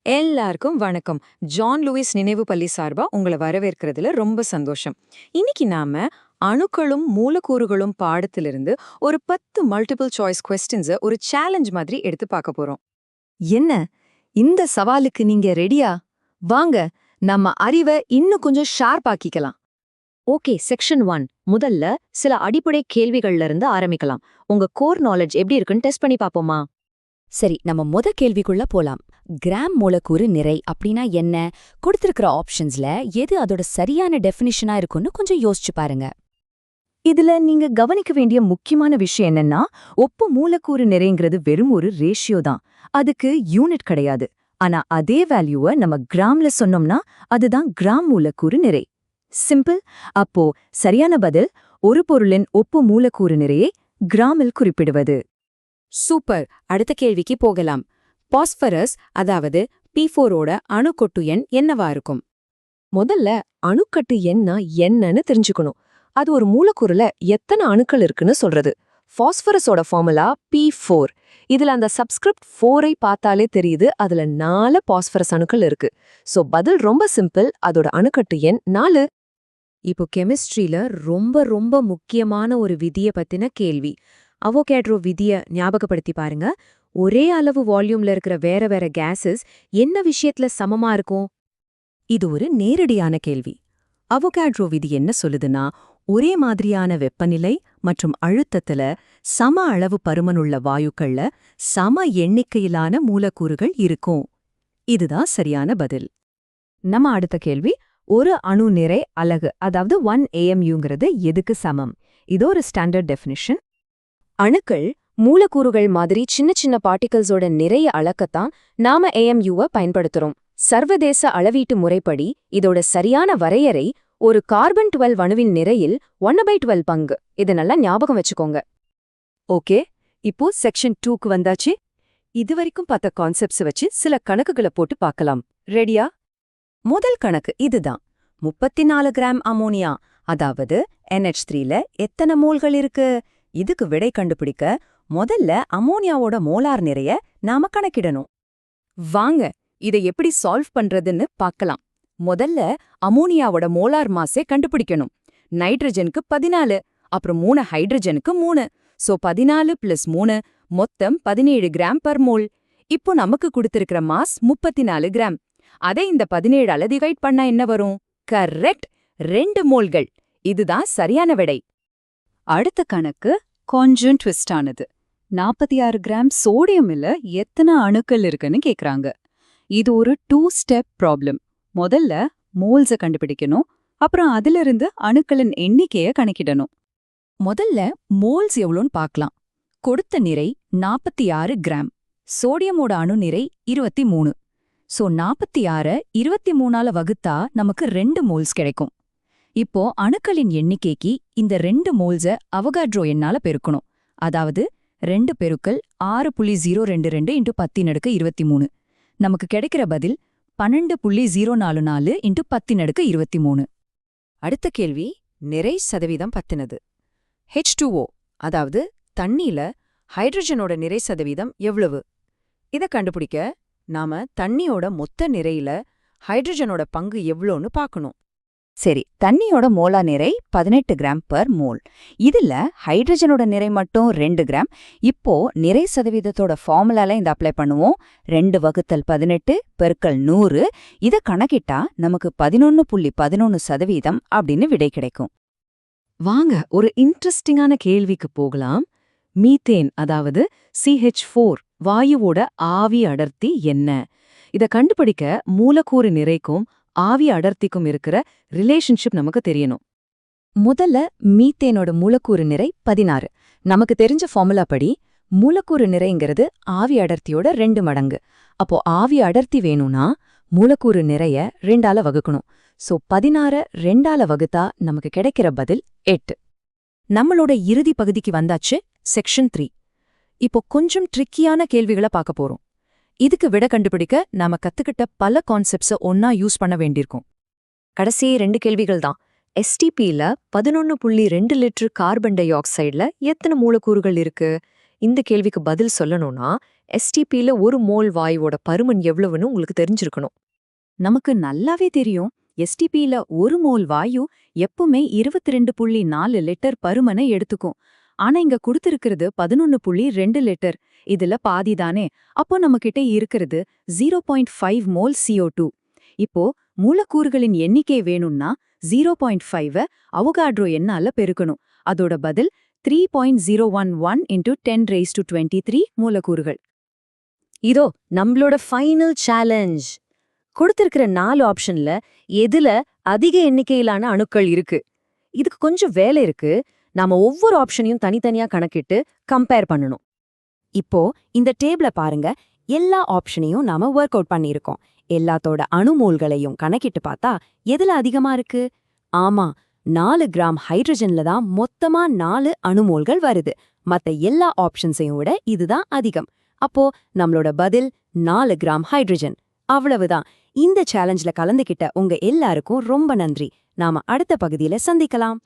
எல்லாருக்கும் வணக்கம். John Lewis நினைவு பள்ளி சார்பா உங்களை வரவேற்கிறதுல ரொம்ப சந்தோஷம். இன்னைக்கு நாம அணுக்களும் மூலக்கூறுகளும் பாடத்திலிருந்து ஒரு 10 மல்டிபிள் சாய்ஸ் கொஸ்டின்ஸை ஒரு சேலஞ்ச் மாதிரி எடுத்து பார்க்க போறோம். என்ன இந்த சவாலுக்கு நீங்க ரெடியா? வாங்க நம்ம அறிவை இன்னும் கொஞ்சம் ஷார்ப் ஆக்கிக்கலாம். Okay, section 1. முதல்ல சில அடிப்படை கேள்விகள்ல இருந்து ஆரம்பிக்கலாம். உங்க கோர் நாலேஜ் எப்படி இருக்குன்னு டெஸ்ட் பண்ணி பாப்போமா? சரி, நம்ம கேள்விக்குள்ள போலாம். கிராம் மூலக்கூறு நிறை அப்படின்னா என்ன? கொடுத்திருக்கிற ஆப்ஷன்ஸ்ல எது அதோட சரியான டெஃபினிஷனா இருக்குன்னு கொஞ்சம் யோசிச்சு பாருங்க. இதுல நீங்க கவனிக்க வேண்டிய முக்கியமான விஷயம் என்னன்னா, ஒப்பு மூலக்கூறு நிறைங்கிறது வெறும் ஒரு ரேஷியோ தான். அதுக்கு யூனிட் கிடையாது. ஆனா அதே வேல்யூவை நம்ம கிராம்ல சொன்னோம்னா அதுதான் கிராம் மூலக்கூறு நிறை. சிம்பிள். அப்போ சரியான பதில் ஒரு பொருளின் ஒப்பு மூலக்கூறு நிறையை கிராமில் குறிப்பிடுவது. சூப்பர். அடுத்த கேள்விக்கு போகலாம். பாஸ்பரஸ், அதாவது P4ஓட அணுக்கொட்டு எண் என்னவா இருக்கும்? முதல்ல அணுக்கட்டு எண்ணா என்னன்னு தெரிஞ்சுக்கணும். அது ஒரு மூலக்கூறுல எத்தனை அணுக்கள் இருக்குன்னு சொல்றது. பாஸ்பரஸோட ஃபார்முலா P4. இதுல அந்த சப்ஸ்கிரிப்ட் 4ஐ பார்த்தாலே தெரியுது அதுல 4 பாஸ்பரஸ் அணுக்கள் இருக்கு. சோ பதில் ரொம்ப சிம்பிள், அதோட அணுக்கட்டு எண் 4. இப்போ கெமிஸ்ட்ரியில ரொம்ப ரொம்ப முக்கியமான ஒரு விதிய பத்தின கேள்வி. அவோகேட்ரோ விதிய ஞாபகப்படுத்தி பாருங்க. ஒரே அளவு வால்யூம்ல இருக்கிற வேற வேற கேஸஸ் என்ன விஷயத்துல சமமா இருக்கும்? இது ஒரு நேரடியான கேள்வி. அவோகாட்ரோ விதி என்ன சொல்லுதுன்னா, ஒரே மாதிரியான வெப்பநிலை மற்றும் அழுத்தத்துல சம அளவு பருமனுள்ள வாயுக்கள்ல சம எண்ணிக்கையிலான மூலக்கூறுகள் இருக்கும். இதுதான் சரியான பதில். நம்ம அடுத்த கேள்வி, ஒரு அணு நிறை அலகு, அதாவது 1 AMUங்கிறது எதுக்கு சமம்? இது ஒரு ஸ்டாண்டர்ட் டெஃபினிஷன். அணுக்கள் மூலக்கூறுகள் மாதிரி சின்ன சின்ன பார்ட்டிகல்ஸோட நிறைய அளக்கத்தான் நாம AMUவை பயன்படுத்துறோம். சர்வதேச அளவீட்டு முறைப்படி இதோட சரியான வரையறை ஒரு கார்பன் 12 அணுவின் நிறையில் 1/12 பங்கு. இது நல்லா ஞாபகம் வச்சுக்கோங்க. ஓகே, இப்போ செக்ஷன் 2க்கு வந்தாச்சு. இதுவரைக்கும் பார்த்த கான்செப்ட்ஸ் வச்சு சில கணக்குகளை போட்டு பார்க்கலாம். ரெடியா? முதல் கணக்கு இதுதான். 34 கிராம் அமோனியா, அதாவது NH3ல எத்தனை மோல்கள் இருக்கு? இதுக்கு விடை கண்டுபிடிக்க முதல்ல அமோனியாவோட மோலார் நிறைய நாம கணக்கிடணும். வாங்க இதை எப்படி சால்வ் பண்றதுன்னு பார்க்கலாம். முதல்ல அமோனியாவோட மோலார் மாஸை கண்டுபிடிக்கணும். நைட்ரஜனுக்கு 14, அப்புறம் 3 ஹைட்ரஜனுக்கு 3. சோ 14 + 3 மொத்தம் 17 கிராம் பர் மோல். இப்போ நமக்கு கொடுத்திருக்கிற மாஸ் 34 கிராம். அதை இந்த 17ஆல டிவைட் பண்ணா என்ன வரும்? கரெக்ட், 2 மோல்கள். இதுதான் சரியான விடை. அடுத்த கணக்கு கொஞ்சம் ட்விஸ்ட் ஆனது. 46 கிராம் சோடியம்ல எத்தனை அணுக்கள் இருக்குன்னு கேக்குறாங்க. இது ஒரு 2 ஸ்டெப் ப்ராப்ளம். முதல்ல மோல்ஸை கண்டுபிடிக்கணும், அப்புறம் அதிலிருந்து அணுக்களின் எண்ணிக்கையை கணக்கிடணும். முதல்ல மோல்ஸ் எவ்வளோன்னு பார்க்கலாம். கொடுத்த நிறை 46 கிராம். சோடியமோட அணு நிறை 23. சோ 46 23ஆல வகுத்தா நமக்கு 2 மோல்ஸ் கிடைக்கும். இப்போ அணுக்களின் எண்ணிக்கைக்கு இந்த 2 மோல்ஸை அவோகாட்ரோ எண்ணால பெருக்கணும். அதாவது 2 பெருக்கல் 6.022 × 10⁻23. நமக்கு கிடைக்கிற பதில் 12.044 × 10⁻23. அடுத்த கேள்வி நிறை சதவீதம் பத்தினது. H2O, அதாவது தண்ணியில ஹைட்ரஜனோட நிறை சதவீதம் எவ்வளவு? இதை கண்டுபிடிக்க நாம தண்ணியோட மொத்த நிறையில ஹைட்ரஜனோட பங்கு எவ்வளோன்னு பார்க்கணும். சரி, தண்ணியோட மோலா நிறை 18 கிராம் பர் மோல். இதுல ஹைட்ரஜனோட நிறை மட்டும் 2 கிராம். இப்போ நிறை சதவீதத்தோட ஃபார்முலால இந்த அப்ளை பண்ணுவோம். 2/18 பெருக்கல் 100. இதை கணக்கிட்டா நமக்கு 11.11% அப்படின்னு விடை கிடைக்கும். வாங்க ஒரு இன்ட்ரெஸ்டிங்கான கேள்விக்கு போகலாம். மீத்தேன், அதாவது CH4 வாயுவோட ஆவி அடர்த்தி என்ன? இதை கண்டுபிடிக்க மூலக்கூறு நிறைக்கும் ஆவி அடர்த்திக்கும் இருக்கிற ரிலேஷன்ஷிப் நமக்கு தெரியணும். முதல்ல மீத்தேனோட மூலக்கூறு நிறை 16. நமக்கு தெரிஞ்ச ஃபார்முலா படி மூலக்கூறு நிறைங்கிறது ஆவி அடர்த்தியோட 2 மடங்கு. அப்போ ஆவி அடர்த்தி வேணும்னா மூலக்கூறு நிறைய 2ஆல வகுக்கணும். சோ 16 2ஆல வகுத்தா நமக்கு கிடைக்கிற பதில் 8. நம்மளோட இறுதி பகுதிக்கு வந்தாச்சு, செக்ஷன் 3. இப்போ கொஞ்சம் ட்ரிக்கியான கேள்விகளை பார்க்க போறோம். இதுக்கு விட கண்டுபிடிக்க நாம கத்துக்கிட்ட பல கான்செப்ட்ஸை ஒன்னா யூஸ் பண்ண வேண்டியிருக்கும். கடைசி 2 கேள்விகள் தான். STPல 11.2 லிட்டர் கார்பன் டை ஆக்சைடுல எத்தனை மூலக்கூறுகள் இருக்கு? இந்த கேள்விக்கு பதில் சொல்லணும்னா STPல ஒரு மோல் வாயுவோட பருமன் எவ்வளவுன்னு உங்களுக்கு தெரிஞ்சிருக்கணும். நமக்கு நல்லாவே தெரியும் எஸ்டிபில ஒரு மோல் வாயு எப்பவுமே 22.4 லிட்டர் பருமனை எடுத்துக்கும். ஆனா இங்க கொடுத்திருக்கிறது 11.2 லிட்டர். இதுல பாதிதானே. அப்போ நம்மகிட்ட இருக்கிறது 0.5 மோல் CO2. இப்போ மூலக்கூறுகளின் எண்ணிக்கை வேணும்னா 0.5 அவோகாட்ரோ எண்ணால பெருக்கணும். அதோட பதில் 3.011 × 10⁻23 மூலக்கூறுகள். இதோ நம்மளோட ஃபைனல் சேலஞ்ச். கொடுத்திருக்கிற 4 ஆப்ஷன்ல எதுல அதிக எண்ணிக்கையிலான அணுக்கள் இருக்கு? இதுக்கு கொஞ்சம் வேலை இருக்கு. நாம ஒவ்வொரு ஆப்ஷனையும் தனித்தனியா கணக்கிட்டு கம்பேர் பண்ணணும். இப்போ இந்த டேபிள பாருங்க. எல்லா ஆப்ஷனையும் நாம ஒர்க் அவுட் பண்ணியிருக்கோம். எல்லாத்தோட அணுமோல்களையும் கணக்கிட்டு பார்த்தா எதுல அதிகமா இருக்கு? ஆமா, 4 கிராம் ஹைட்ரஜன்ல தான் மொத்தமா 4 அணுமோல்கள் வருது. மத்த எல்லா ஆப்ஷன்ஸையும் விட இதுதான் அதிகம். அப்போ நம்மளோட பதில் 4 கிராம் ஹைட்ரஜன். அவ்வளவுதான். இந்த சேலஞ்சில கலந்துக்கிட்ட உங்க எல்லாருக்கும் ரொம்ப நன்றி. நாம அடுத்த பகுதியில சந்திக்கலாம்.